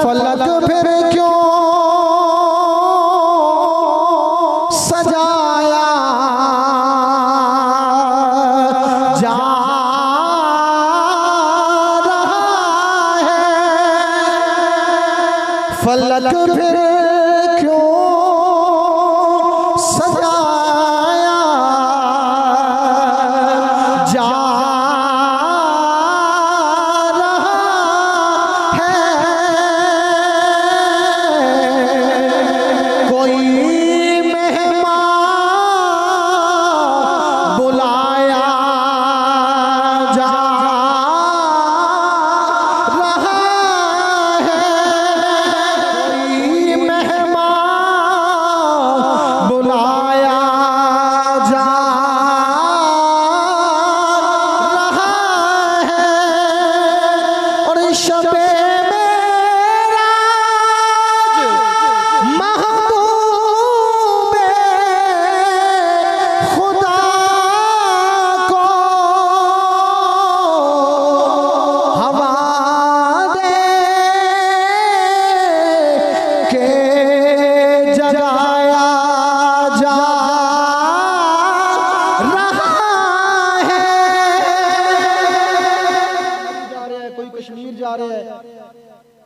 फलक फिर क्यों सजाया जा रहा है, फलक फिर क्यों सजाया जा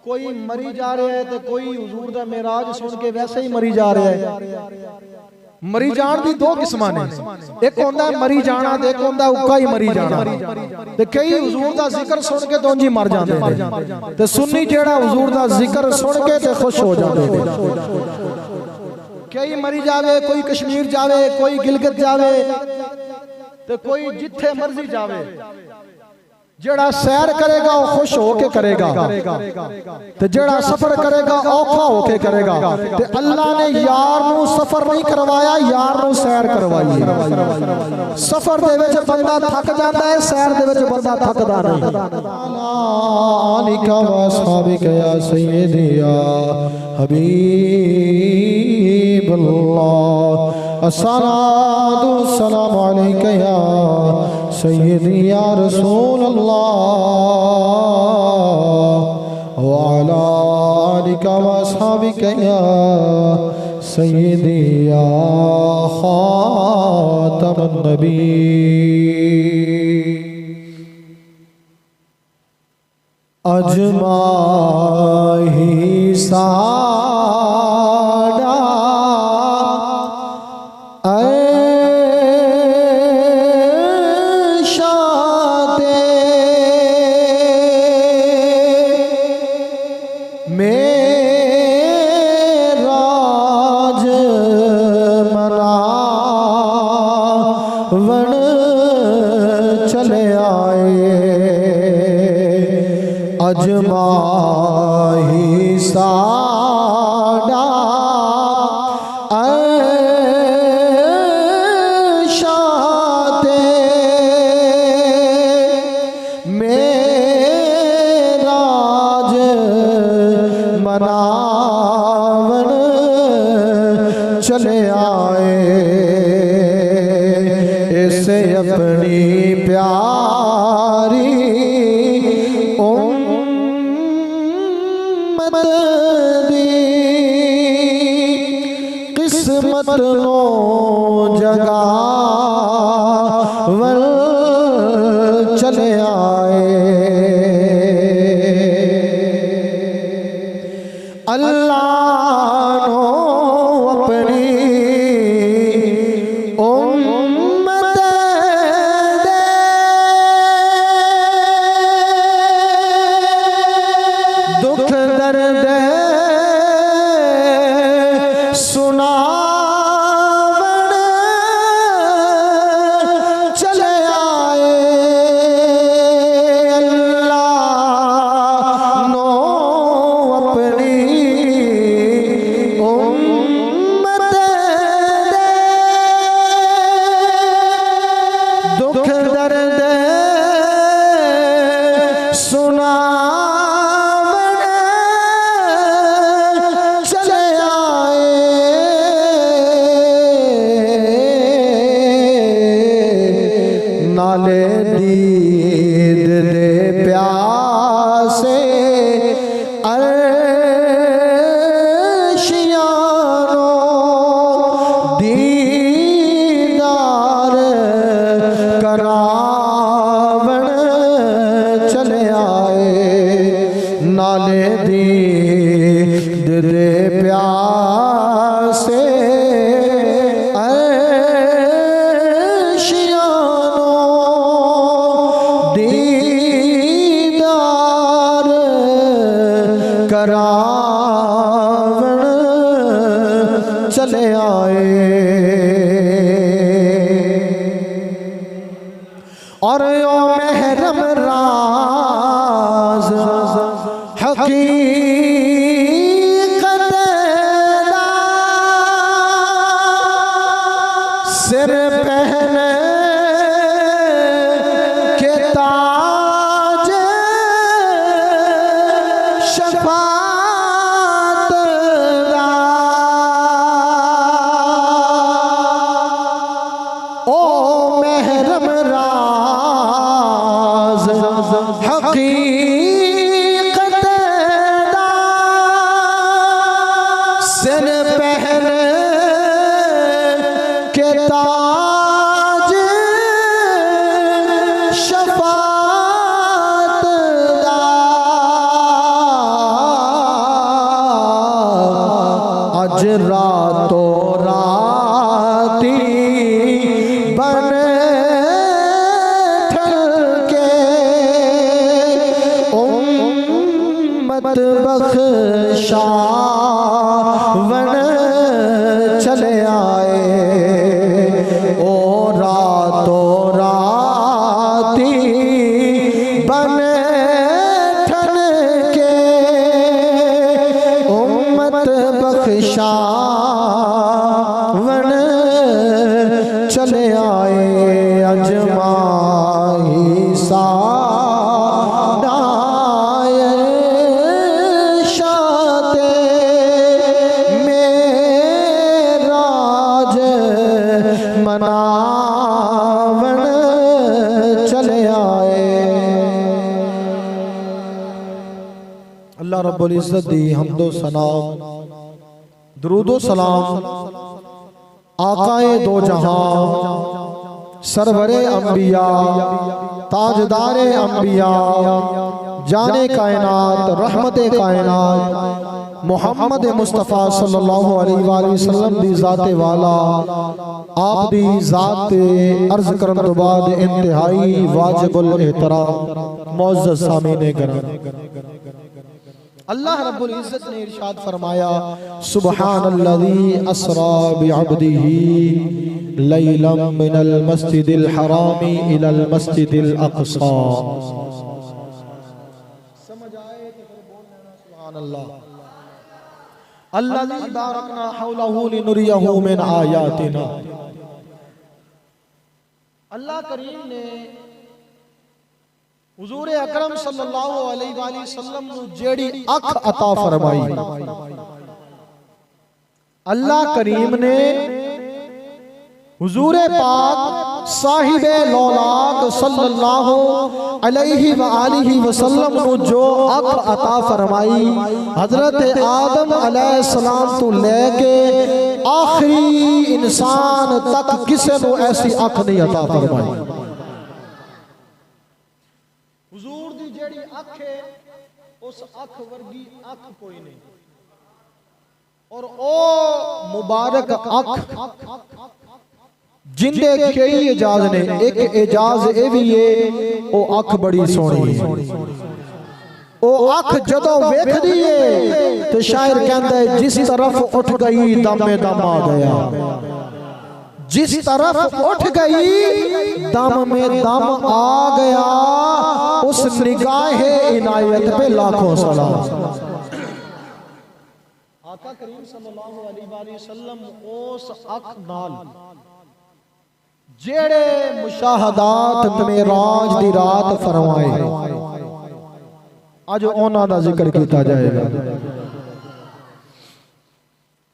कोई मरी जा रहा है तो कोई हुजूर दा मेराज सुन के वैसे ही मरी जा रहा है। मरी जान दी दो किस्मां ने, एक होंदा मरी जाना ते एक होंदा उक्का ही मरी जाना। ते कई हुजूर दा जिक्र सुन के तो जी मर जांदे ने, ते सुन्नी जेड़ा हुजूर दा जिक्र सुन के ते खुश हो जांदे ने। कई मरी जावे, कोई कश्मीर जावे, कोई गिलगित जावे, ते कोई जिथे मर्जी जावे, जेड़ा सैर करेगा वो खुश होके करेगा, ते जेड़ा सफर करेगा औखा होके करेगा। ते अल्लाह ने यार नू सफर नहीं करवाया, यार नू सैर करवाई। सफर दे विच बंदा थक जाता है, सैर दे विच बंदा थकदा नहीं। आलिका व साबिक या सय्यदी या हबीबल्लाह, अस्सलातु वस्सलामु अलैका या सय्यदी या रसूल अल्लाह व अला आलिका व अस्हाबिका या सय्यदी या खातमुन नबी। अजमाही साड़ा अजमाही साड़ा ऐशाते मेराज मनावन चले आए, इसे अपनी प्यारी किस्मत नो जगावल चले आए। अल्लाह नो अपनी उम्मत दे दुख दर्द सुनावन चले आए। अल्लाह नो अपनी दीद दे प्यासे अर्शियानो दीदार करावन चले आए और ओ महरम राज हकीकत दा सिर पहने के ताज शफात दा ओ महरम राज हकीकत दा सिर पहने के ताज शफात दा अज रातो राती बन बख्शावन चले आए ओ रातो राती बन ठन के उम्मत बख्शावन चले आए अजमाही सा मनावन चले आए। अल्लाह रब्बुल इज्जत दी हम्दो सना दरूदो सलाम आकाए दो जहां सरवरे अंबिया ताजदारे अंबिया जाने कायनात रहमते कायनात मुहम्मद मुस्तफ़ा सल्लल्लाहु अलैहि वसल्लम दी ज़ाते वाला आप दी ज़ात अर्ज़ करन तो बाद इंतहाई वाजिबुल एहतराम मुअज़्ज़ज़ सामीने करम अल्लाह रब्बुल इज़्ज़त ने इरशाद फरमाया सुब्हानल्लज़ी अस्रा बिअब्दिही लैलन मिनल मस्जिदिल हरामी इलल मस्जिदिल अक़सा। समझ आए तो फिर बोल देना सुभानअल्लाह। अल्लज़ी बारकना हौलहु लिनुरियहु मिन आयातिना। अल्लाह करीम ने हुजूर अकरम सल्लल्लाहु अलैहि वसल्लम को जेड़ी अख अता फरमाई, अल्लाह करीम ने हुजूर पाक साहिबे लौलाक सल्लल्लाहु अलैहि वसल्लम को जो अख अता फरमाई हजरत आदम अलैहिस्सलाम तो लेके आखिरी इंसान तक किसी को ऐसी अख नहीं अता फरमाई। हुजूर दी जेड़ी अख है उस अख वर्गी अख कोई नहीं और ओ मुबारक अख जिंदे कई एजाज ने एक एजाज ए भी है ओ अख बड़ी सोहनी है। ओ अख जदों वेखदी है तो शायर कहंदा है जिस तरफ उठ गई दम में दम आ गया, जिस तरफ उठ गई दम में दम आ गया, उस निगाहे इनायत पे लाखों सलाम। आका करीम सल्लल्लाहु अलैहि वसल्लम उस अख नाल जेड़े मुशाहदात मेराज दी रात फरमाए आज उन्हां दा जिक्र किया जाएगा।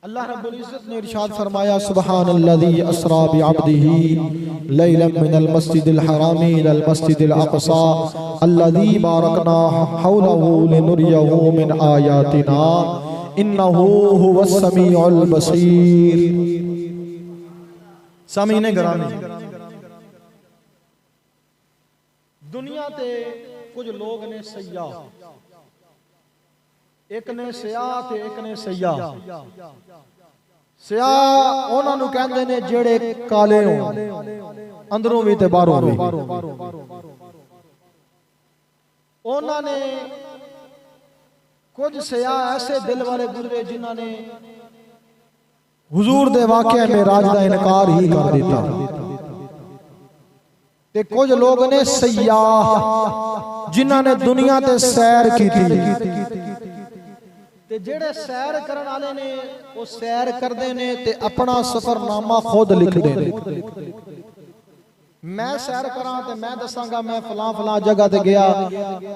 अल्लाह रब्बुल इज्जत ने इरशाद फरमाया सुब्हानल्लज़ी अस्रा बिअब्दिही लैलन मिनल मस्जिदिल हरामी इलल मस्जिदिल अक़सा अल्लज़ी बारकना हौलहु लिनुरियहु मिन आयातिना इन्नहु हुवस समीउल बसीर। सामीने गिरामी दुनिया ते कुछ लोग ने सयाह एक ने सियाह ते एक ने सयाह। सियाह ਉਹਨਾਂ ਨੂੰ ਕਹਿੰਦੇ ਨੇ ਜਿਹੜੇ ਕਾਲੇ ਹੋਣ ਅੰਦਰੋਂ ਵੀ ਤੇ ਬਾਹਰੋਂ ਵੀ। ਉਹਨਾਂ ਨੇ कुछ सियाह ऐसे दिल वाले गुजरे जिन्होंने हुजूर दे वाक़या मेराज दा इनकार ही कर दिता। ते कुछ लोग ने सयाह जिन्होंने दुनिया ते सैर की थी। ते जेड़े सैर करन वाले ने वो सैर करदे ने ते अपना सफरनामा खुद लिखदे ने। मैं सैर करा ते मैं दसांगा मैं फलां फलां जगह ते गया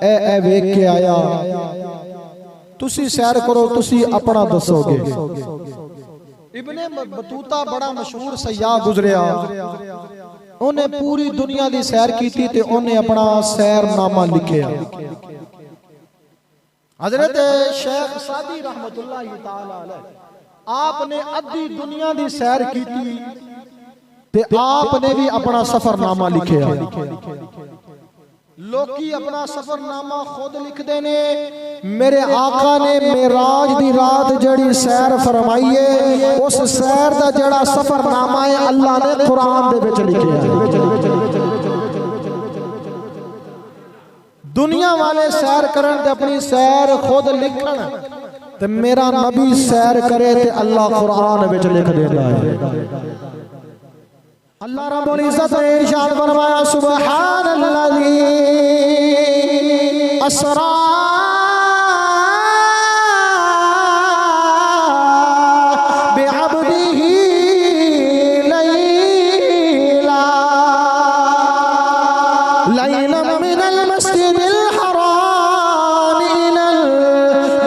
ए वेख के आया। तुसी सैर करो तुसी अपना दसोगे। इब्ने बतूता बड़ा मशहूर सयाह गुजरिया। उन्हें पूरी दुनिया की सैर की थी ते उन्हें अपना सैरनामा लिखिया। हजरत शेख सादी रहमतुल्लाह तआला अलैह आपने अद्धी दुनिया की सैर की थी ते आपने भी अपना सफरनामा लिखिया। लोकी अपना सफरनामा खुद लिखते ने। मेरे आका ने मेराज दी रात जड़ी सैर फरमाई है उस सैर दा जड़ा सफरनामा है अल्लाह ने कुरान दे विच लिखिया। दुनिया वाले सैर करन ते अपनी सैर खुद लिखण ते मेरा नबी सैर करे ते अल्लाह कुरान विच लिख देता है। अल्लाह रब्बुल इज्जत ने इरशाद फरमाया सुब्हानल्लाज़ी असरा बिअब्दिही लैला लैलन मिनल मस्जिदिल हराम इलल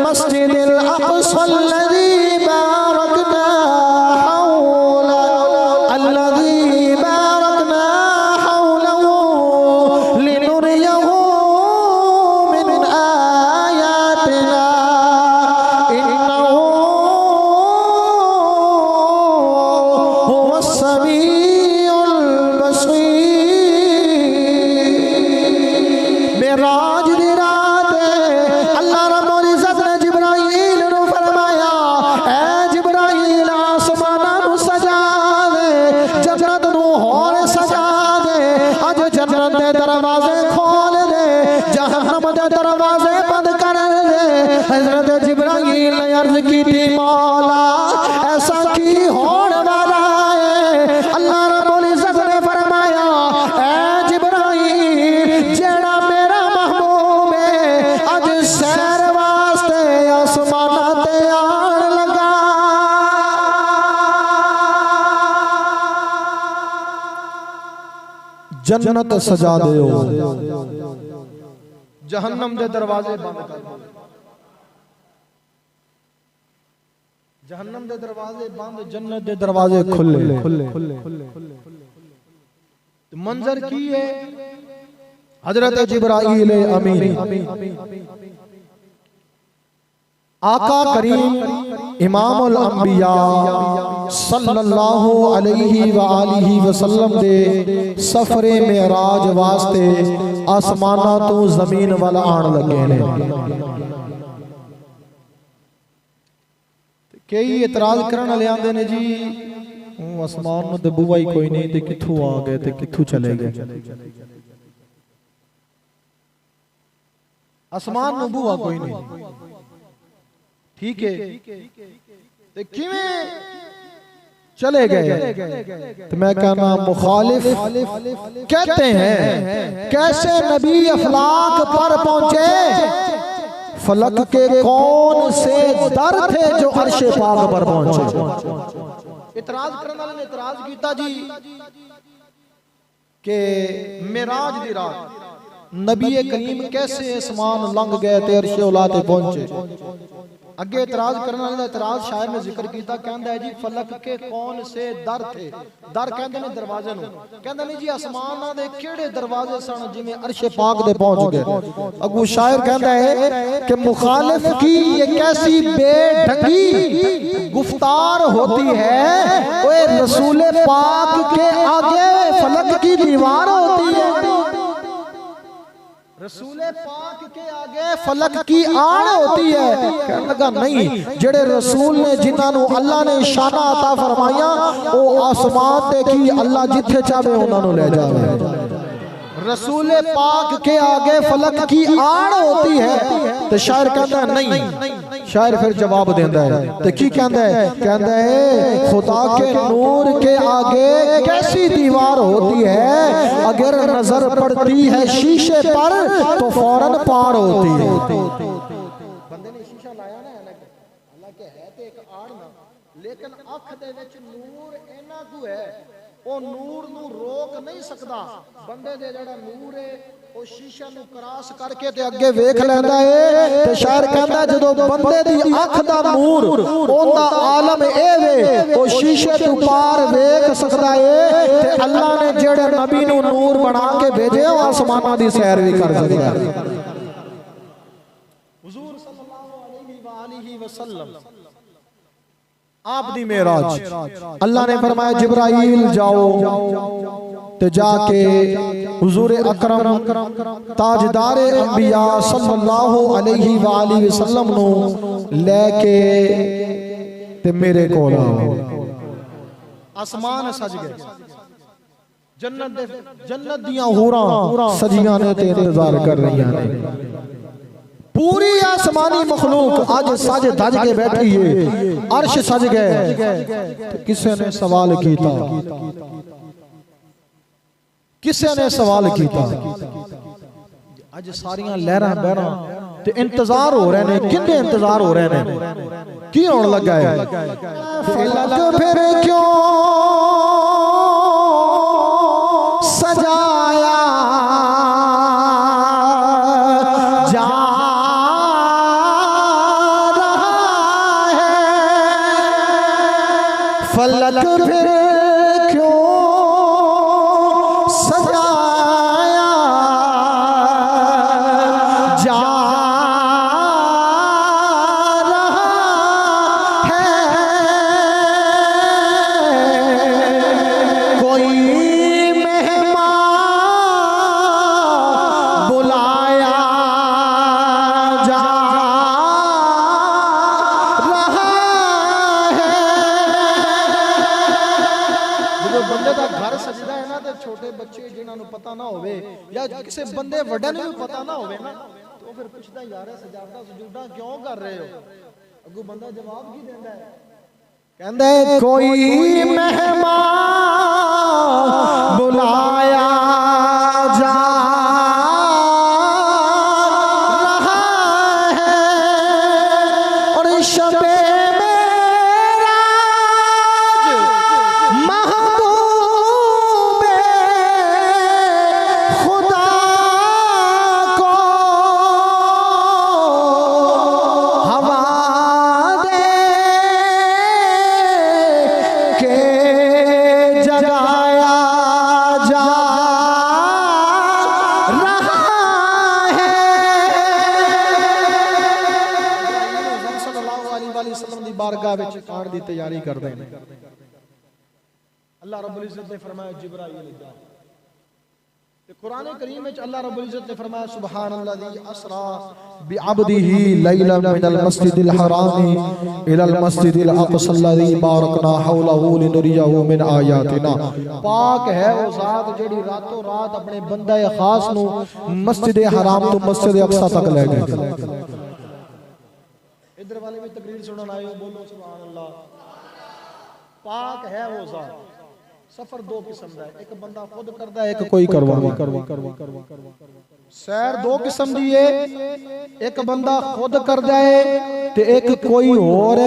मस्जिदिल अक़सा अल्लज़ी बारकना हौला अल्लज़ी जन्नत सजा दे जहन्नम दे दरवाजे बंद कर दो। जहन्नम दे दरवाजे बंद जन्नत दे दरवाजे खुले। तो मंजर की है हजरत जिब्राईल अमीन आका करीम इमामुल अंबिया सल्लल्लाहु अलैहि व आलिहि वसल्लम दे सफरे मेराज वास्ते आसमाना तो जमीन वाल आन लगे ने। कई इतराज करन वाले आंदे ने जी आसमान नु ते बुआ ही कोई नहीं ते किथों आ गए ते किथों चले गए। आसमान नु बुआ कोई नहीं ठीक है ते किवें चले गए। तो मैं कहना मुखालिफ कहते हैं कैसे नबी अफलाक पर पहुंचे फलक के कौन से दर थे जो अर्शे पाक पर पहुंचे। इतराज करने वाले ने इतराज किया जी के मेराज दी रात नबी करीम कैसे आसमान लंघ गए ते अर्शे औला ते पहुंचे। अगे इतराज करने वाले इतराज शायर ने जिक्र किया कहता है जी फलक के कौन से दर थे। दर कहते हैं दरवाजे नु कहता नहीं जी आसमान दे केड़े दरवाजे सन जिवें अर्शे पाक दे पहुंच गए। अगू शायर कहता है कि मुखालिफ की ये कैसी बेढंगी गुफ्तार होती है ओए रसूल पाक के आगे फलक की दीवार होती है। रसूले पाक के आगे फलक की आड़ होती है। कहने लगा नहीं, जेड़े रसूल ने जिन्होंने अल्लाह ने शाना अता फरमाया वो आसमान ते की अल्लाह जिथे चाहे उन्होंने ले जावे। रसूले पाक के आगे फलक की आड़ होती है। तो शायर कहता है नहीं, शायर फिर जवाब देता है तो की कहता है खुदा के नूर के आगे कैसी दीवार होती है, अगर नजर पड़ती है शीशे पर तो फौरन पार होती है। बंदे ने शीशा लाया ना, हालांकि है तो एक आड़ ना, लेकिन अख दे विच नूर इन्ना कु है वो नूर नू रोक नहीं सकता। बंदे दे जेड़ा नूर है वो शीशे नू क्रॉस करके ते अगे वेख लैंदा है। ते शायर कहंदा जदों बंदे दी अख दा नूर ओंदा आलम ए वे वो शीशे तू पार वेख सकदा है। ते अल्लाह ने जेड़े नबी नू नूर बना के भेजे ओ आसमानां दी सैर भी कर सकदा है। हुजूर सल्लल्लाहु अलैहि वसल्लम आप दी मेराज अल्लाह ने फरमाया जिब्राइल जाओ ते जाके हुजूर अकरम ताजदार अंबिया सल्लल्लाहु अलैहि वसल्लम नु लेके ते मेरे कोल आओ। आसमान सज गए, जन्नत दियां हूरां सजियां ने ते इंतजार कर रही हैं। पूरी आसमानी मखलूक आज सज धज के बैठी है, अर्श सज गए। किसी ने सवाल किया, किसी ने सवाल किया आज सारियां लहरां बहरां ते इंतजार हो रहे ने, किन्ने इंतजार हो रहे ने, की होने लगा है। फिर क्यों सजाया फलक फिर क्यों सजाया जा रहा है। कोई मेहमान बुलाया जा रहा है। बंदे का घर सजदा है ना, तो छोटे बच्चे जिन्होंने पता ना होवे या किसी बंदे वड्डे नूं पता ना होवे ना, तो फिर पुछदा यार सजावटा सजूदा क्यों कर रहे हो। अगू बंदा जवाब की देंदा है, कहंदा है कोई मेहमान बुलाया जा रहा है और शबे बारगाह विच आने दी तैयारी करदे ने। अल्लाह रब्बुल इज्जत ने फरमाया जिब्राइल जा। ते कुरान करीम में अल्लाह रब्बुल इज्जत ने फरमाया सुबहानल्लाज़ी असरा बिअब्दिही लैलन मिनल मस्जिदिल हरामी इलल मस्जिदिल अक़सल्लज़ी बारकना हौलहू लिनुरियहू मिन आयातिना। पाक है वो ज़ात जेड़ी रातों रात अपने बंदा खास नु मस्जिद हराम तो मस्जिद अक़सा तक ले गए। इधर वाले भी तकरीर सुनने आए हो, बोलो सुभान अल्लाह। पाक है वो ज़ात। सफर दो किस्म का है, एक बंदा खुद करता है, एक कोई करवा। सैर दो किस्म दी है, एक बंदा खुद करता है ते एक कोई और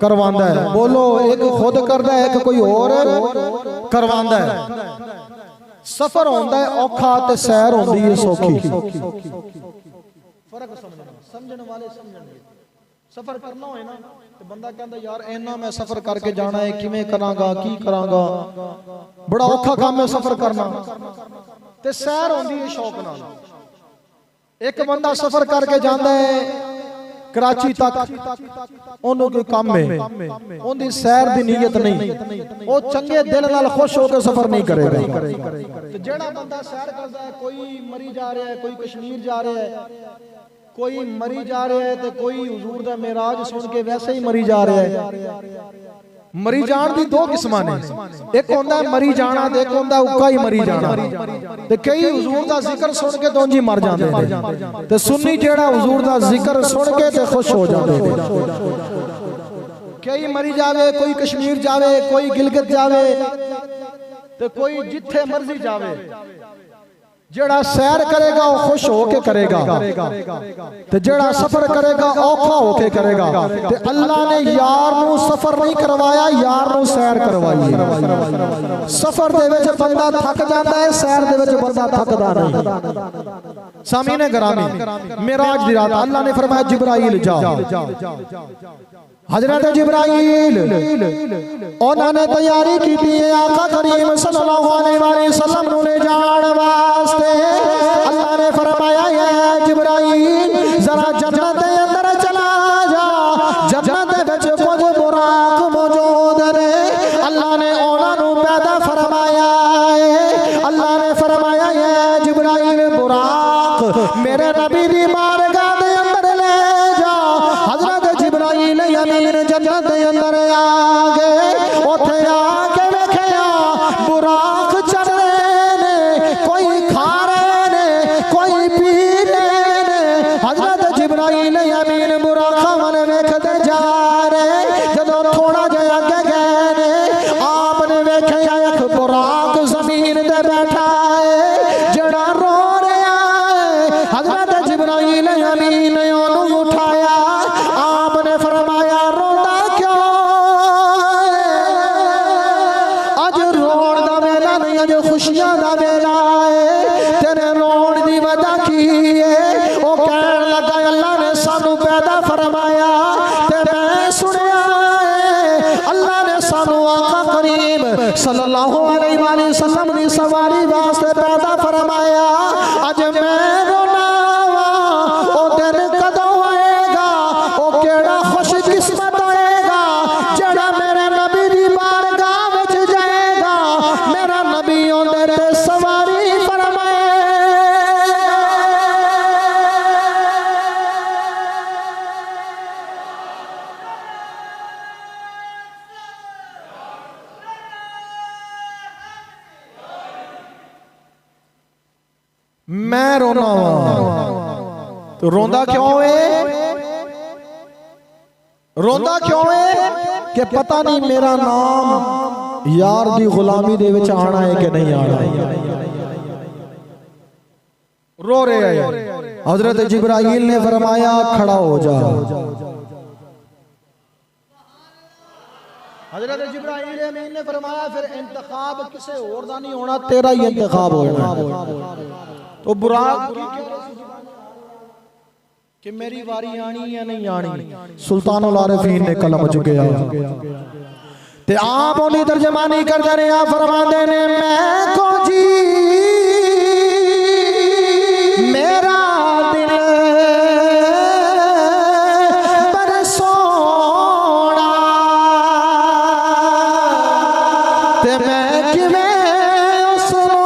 करवांदा है। बोलो, एक खुद करता है, एक कोई और करवांदा है। सफर होंदा है औखा ते सैर होंदी है सौखी। फर्क समझने वाले समझणगे। सफर करना होए ना तो बंदा कहता यार इन्ना मैं सफर करके जाना है, किवें करांगा की करांगा, बड़ा औखा काम है सफर करना। ते सैर होंदी है शौक नाल। एक बंदा सफर करके जाता है कराची तक ओनू कोई काम है, ओंदी सैर दी नीयत नहीं, वो चंगे दिल नाल खुश होकर सफर नहीं करेगा। तो जेड़ा बंदा सैर करदा है, कोई मरी जा रहा है, कोई कश्मीर जा रहा है, कोई मरी जा रहा है, तो कोई हुजूर दा मेराज सुन के वैसे ही मरी जा रहा है। मरी जान दी दो किस्मां ने, एक होंदा है मरी जाना ते एक होंदा है उक्का ही मरी जाना। ते कई हुजूर दा जिक्र सुन के तो जी मर जांदे ने, ते सुन्नी जेड़ा हुजूर दा जिक्र सुन के ते खुश हो जांदे ने। कई मरी जावे, कोई कश्मीर जावे, कोई गिलगित जावे, ते कोई जिथे मर्जी जावे, जेड़ा सैर करेगा वो खुश होके करेगा, ते जेड़ा सफर करेगा औखा होके करेगा। ते अल्लाह ने यार नू सफर नहीं करवाया, यार नू सैर करवाई। सफर दे विच बंदा थक जाता है, सैर दे विच बंदा थकदा नहीं। सामीने गिरामी, मेराज दी रात अल्लाह ने फरमाया जिब्राइल जाओ। हजरत जिब्राइल उन्होंने तैयारी की थी आका करीम सल्लल्लाहु अलैहि वसल्लम नू ले जान वास्ते। अल्लाह ने फरमाया है जिब्राइल जरा जन्नत दे अंदर चला जा, जन्नत दे विच कुछ बुराक मौजूद ने। अल्लाह ने उन्हां नू पैदा फरमाया है। अल्लाह ने फरमाया है जिब्राइल बुराक मेरे नबी दी बारगाह दे अंदर ले जा। हजरत जिब्राइल अमीन जन्नत दे अंदर आ गए, उथे आके वेखिया बुराक चढ़ रहे ने, कोई खा रहे ने, कोई पी रहे ने। हजरत जिब्राइल अमीन बुराक मन वेखदे जा रहे। जदों थोड़ा जिहा अगे गए ने, आपने वेखिया एक बुराक जमीन ते बैठा है जड़ा रो रहा है। हजरत जिब्राइल अमीन ओनू उठाया, आपने फरमाया रोंदा क्यों है? अज रोण दा वेला नहीं, अज खुशियां दा वेला है। तेरे रोण दी वजह की है? वो कहन लगा अल्लाह ने सानू पैदा फरमाया ते मैं सुनिया है अल्लाह ने सानू आका करीम सल्लल्लाहु अलैहि वसल्लम दी सवारी वास्ते पैदा फरमाया। अज मैं रोना वा, ओ दिन कदों आएगा? ओ केड़ा खुश किस्मत आएगा जेड़ा मेरे नबी दी बारगाह विच जाएगा, मेरा नबी ओंदे ते सवारी फरमाए। मैं रोना वा, तो रोंदा क्यों है? रोंदा क्यों है कि पता नहीं मेरा नाम यार दी गुलामी दे विच आना है कि नहीं आना। रो रहे हैं। हजरत जिब्राइल ने फरमाया खड़ा हो जा। हजरत जिब्राइल अमीन ने फरमाया फिर इंतखाब किसे और दा नहीं होना, तेरा ही इंतखाब होना। तो बुराक कि मेरी वारी आनी या नहीं आनी। सुल्तानुल आरिफीन ने कलम चुकिया ते आप ओदी तर्जमानी करदे ने, आप फरमांदे ने मैं को जी मेरा दिल बड़ा सोना ते मैं किवें उसनू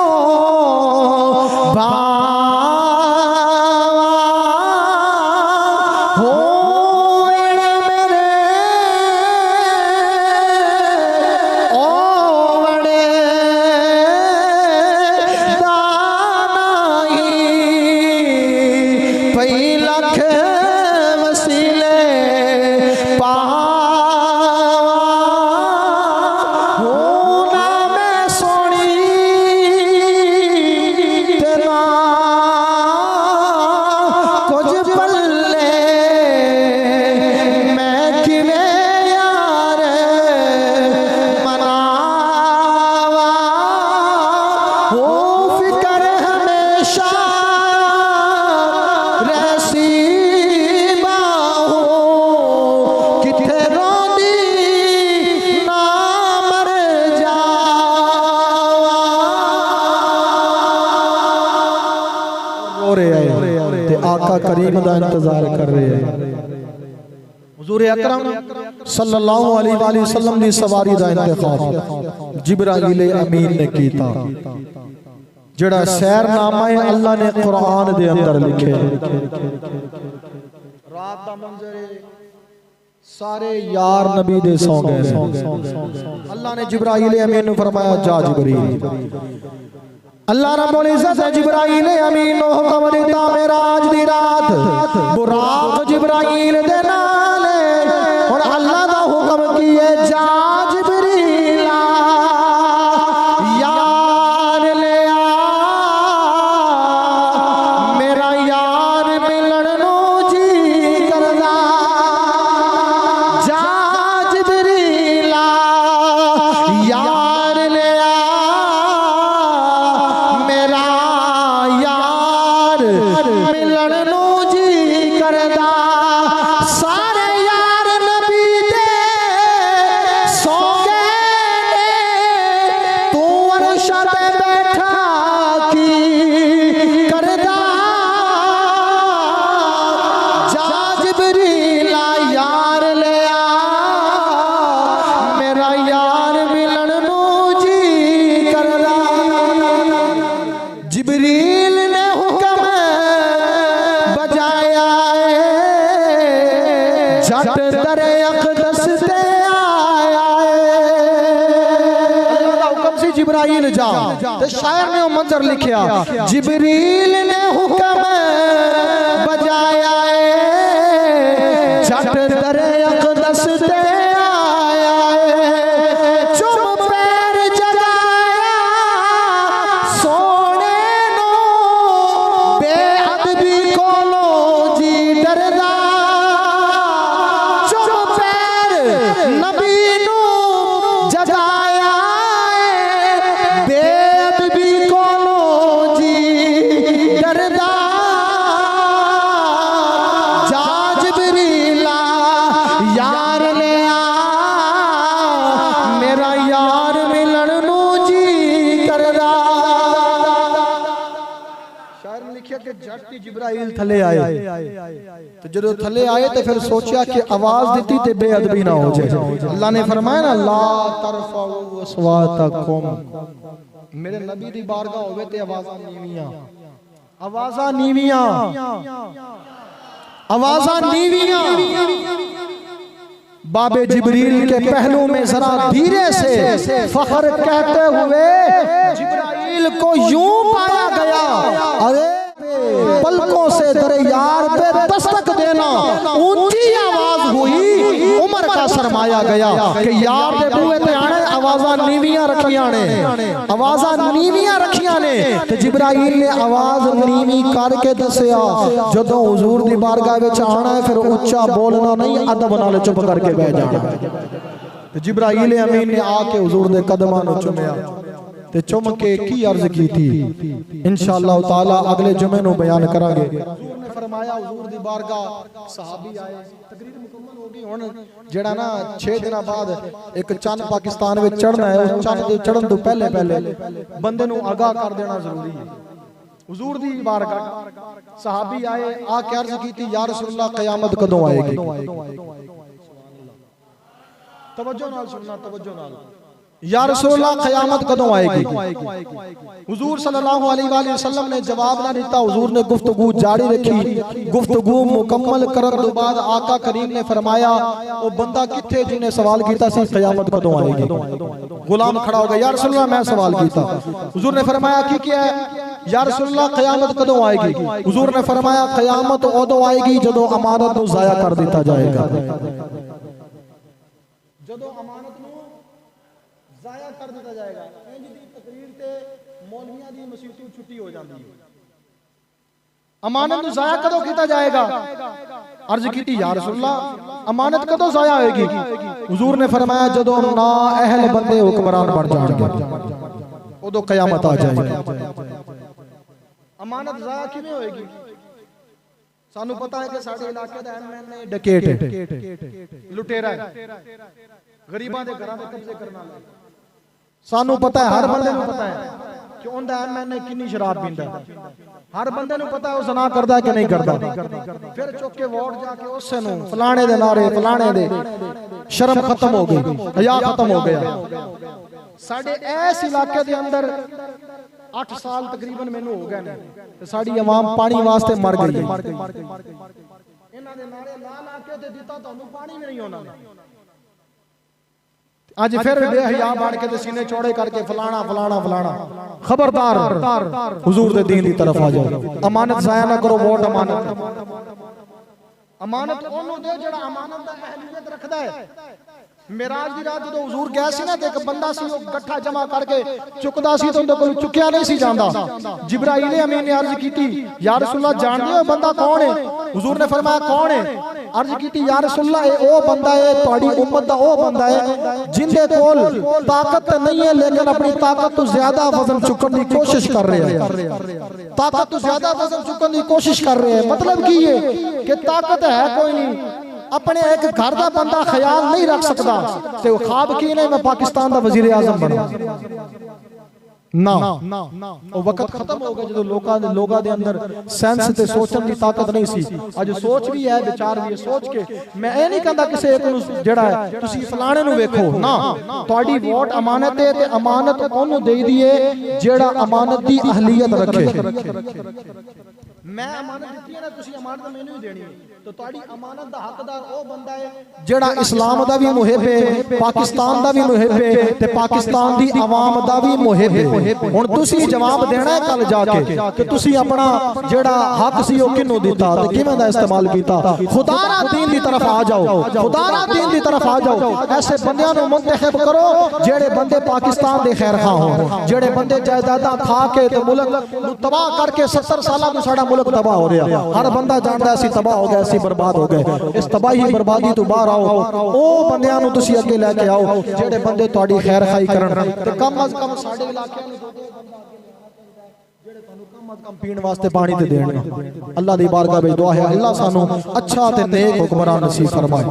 आका करीम दा इंतजार कर रहे हैं। हुजूर अकरम सल्लल्लाहु अलैहि वसल्लम दी सवारी दा इंतखाब जिब्राइल अमीन ने कीता जेड़ा सैरनामा है अल्लाह ने कुरान दे अंदर लिखे। रात दा मंजर सारे यार नबी दे सौ गए। अल्लाह ने जिब्राइल अमीन ने फरमाया जा जिब्रील। अल्लाह रब्बुल इज्जत ने जिब्राइल अमीन नु हुक्म दिता मेराज दी रात बुराक जिब्राइल दे नाल और अल्लाह दा हुक्म कीए जा जिब्रील यार ले आ मेरा यार मिलन नु जी करदा जा जिब्रील यार ले आ मेरा यार मिलन नु जी करदा सारे यार नबी दे सौ गए तू अर्श पे बैठा की करदा जा जिब्रील यार ले आ मेरा यार मिलन नु जी करदा। जिब्रील ने हुक्म बजाया झट दरे अक़दस ते आया अल्लाह दा हुक्म सी जिब्राइल जा ते शायर ने वो मंजर लिखया जिब्रील ने हुक्म बजाया झट दरे अक़दस ते आया चुम पैर जगाया सोने नो बेअदबी कोलो जी डरदा चुम पैर नबी नु जगाया बेअदबी कोलो जी डरदा जा जिब्रील यार ले आ मेरा यार मिलन नु जी करदा। शायर ने लिखा कि झट ही जिब्राइल थले आए तो जदों थले आए तो फिर सोचा कि आवाज दी ते बेअदबी ना हो जाए। अल्लाह ने फरमाया ना ला तरफउ अस्वातकुम मेरे नबी दी बारगाह होवे ते आवाज़ां नीवियां बाबे जिब्रील के पहलू में जरा धीरे से फख्र कहते हुए जिब्राइल को यूं पाया गया अरे पलकों से तेरे यार पे दस्तक देना ऊंची आवाज हुई उमर का सरमाया गया कि यार दे बूहे ते आने आवाज़ां नीवियां रखियां ने ते जिब्राइल ने आवाज नीवी करके दसिया जदों हुजूर दी बारगाह विच आना है फिर उच्चा बोलना नहीं अदब नाल चुप करके बैठ जाना। ते जिब्राइल अमीन ने आके हुजूर दे कदमां नु चुमया ते चुम के की अर्ज की थी इंशाअल्लाह ताला अगले जुमे नु बयान करांगे। हुजूर ने फरमाया हुजूर दी बारगाह सहाबी आए तकरीर मुकम्मल हो गई हुन जेड़ा ना 6 दिन बाद एक चंद पाकिस्तान में चढ़ना है उस चंद दे चढ़न तो पहले बंदे नु आगाह कर देना जरूरी है। हुजूर दी बारगाह सहाबी आए आके अर्ज की थी या रसूलुल्लाह क़यामत कदों आएगी। तवज्जो नाल सुनना तवज्जो नाल या रसूलुल्लाह क़यामत कदों आएगी। हुजूर सल्लल्लाहु अलैहि वसल्लम ने जवाब ना दिता हुजूर ने गुफ्तगू जारी रखी। गुफ्तगू मुकम्मल करन तो बाद आका करीम ने फरमाया ओ बंदा किथे जिन्हें सवाल कीता सी क़यामत कदों आएगी। गुलाम खड़ा हो गया या रसूलुल्लाह मैं सवाल कीता। हुजूर ने फरमाया की क्या है या रसूलुल्लाह क़यामत कदों आएगी। हुजूर ने फरमाया क़यामत उदों आएगी जदों अमानत को ज़ाया कर दिता जाएगा। जदों अमानत ज़ाया कर दिता जाएगा इंज दी तकरीर ते मौलवियां दी मसीतों छुट्टी हो जाती है। अमानत नु ज़ाया कदों किया जाएगा अर्ज की या रसूलुल्लाह अमानत कदों ज़ाया होएगी। हुजूर ने फरमाया जदों ना अहल बंदे हुक्मरान बन जाएंगे उदों क़यामत आ जाएगी। अमानत ज़ाया किवें होएगी सानू पता है कि साडे इलाके दा एमएनए डकैत है लुटेरा है गरीबां दे घरां दे कब्जे करना सानू पता है हर बंदे नू पता है ਕਿ ਉਹਦਾ ਐਮਐਨਏ ਕਿੰਨੀ ਸ਼ਰਾਬ ਪੀਂਦਾ। ਹਰ ਬੰਦੇ ਨੂੰ ਪਤਾ ਉਹ ਜ਼ਨਾ ਕਰਦਾ ਕਿ ਨਹੀਂ ਕਰਦਾ। ਫਿਰ ਚੁੱਕ ਕੇ ਵੋਟ ਜਾ ਕੇ ਉਸੇ ਨੂੰ ਫਲਾਣੇ ਦੇ ਨਾਰੇ, ਫਲਾਣੇ ਦੇ, ਸ਼ਰਮ ਖਤਮ ਹੋ ਗਈ, ਹਯਾ ਖਤਮ ਹੋ ਗਿਆ। ਸਾਡੇ ਇਸ ਇਲਾਕੇ ਦੇ ਅੰਦਰ 8 ਸਾਲ ਤਕਰੀਬਨ ਮੈਨੂੰ ਹੋ ਗਏ ਨੇ ਤੇ ਸਾਡੀ ਆਵਾਮ ਪਾਣੀ ਵਾਸਤੇ ਮਰ ਗਈ। ਇਹਨਾਂ ਦੇ ਨਾਰੇ ਲਾ ਲਾ ਕੇ ਤੇ ਦਿੱਤਾ ਤੁਹਾਨੂੰ ਪਾਣੀ ਵੀ ਨਹੀਂ ਉਹਨਾਂ ਨੇ। ਅੱਜ ਫਿਰ ਬੇਹਯਾ ਬਣ ਕੇ ਤੇ ਸੀਨੇ ਚੌੜੇ ਕਰਕੇ ਫਲਾਣਾ ਫਲਾਣਾ ਫਲਾਣਾ। ਖਬਰਦਾਰ हुजूर दे दीन दी तरफ आ जाओ। अमानत जाया ना करो, वोट अमानत। अमानत ਉਹਨੂੰ ਦੇ ਜਿਹੜਾ अमानत ਦਾ ਅਹਿਲੀਅਤ ਰੱਖਦਾ ਹੈ। मेराज की रात जो हुजूर गए सी ना ते एक बंदा सी वो गट्ठा जमा करके चुकदा सी तो उनदे कोल चुकिया नहीं सी जांदा। जिब्राइल अमीन ने अर्ज कीती या रसूल अल्लाह जानदे हो बंदा कौन है? हुजूर ने फरमाया कौन है? अर्ज कीती या रसूल अल्लाह ए ओ बंदा है, तुहाडी उम्मत दा ओ बंदा है जिंदे कोल ताकत नहीं है लेकिन अपनी ताकत तो ज्यादा वजन चुकने की कोशिश कर रहे हैं। ताकत तो ज्यादा वजन चुकने की कोशिश कर रहे हैं। मतलब की है कि ताकत है कोई नहीं, अपने एक घर का बंदा ख्याल नहीं रख सकता ते वो ख्वाब की नहीं मैं पाकिस्तान का वजीर आजम बना ना। वो वक्त खत्म हो गया जो लोगों के अंदर सेंस ते सोचने की ताकत नहीं सी। अज सोच भी है, विचार भी है। सोच के मैं ये नहीं कहता किसी एक नूं जेड़ा है तुसी फलाणे नूं वेखो ना। तुहाडी वोट अमानत है ते अमानत ओनू दे दीए जेड़ा अमानत दी अहलियत रखे। मैं अमानत दी है ना, तुसी अमानत मैनू ही देनी है। तो तुहाडी अमानत दा हकदार ओ बंदा है जेड़ा इस्लाम दा भी मुहिब है, पाकिस्तान दा भी मुहिब है ते पाकिस्तान दी आवाम दा भी मुहिब है। हुण तुसी जवाब देना है कल जाके कि तुसी अपना जेड़ा हक सी ओ किन्नू दिता ते किवें दा इस्तेमाल कीता। खुदा दा दीन दी तरफ आ जाओ, खुदा दा दीन दी तरफ आ जाओ। ऐसे बंदियां नूं मुंतखब करो जेड़े बंदे पाकिस्तान दे खैरखां होण, जेड़े बंदे जायदादां खा के ते मुल्क नूं तबाह करके 70 सालां तों साडा मुल्क तबाह हो रहा। हर बंदा जानता है तबाह हो गया, बर्बाद हो गए। इस तबाही बर्बादी तो बाहर आओ। ओ बंदियां नूं तुसीं अगे लेके आओ जेड़े बंदे तुहाडी खैर खाई करन ते कम अज कम साडे इलाके नूं जेड़े तुहानू कम अज कम पीण वास्ते पानी ते देण। अल्लाह दी बारगाह विच दुआ है अल्लाह सानू अच्छा ते नेक हुक्मरान नसीब फरमाए।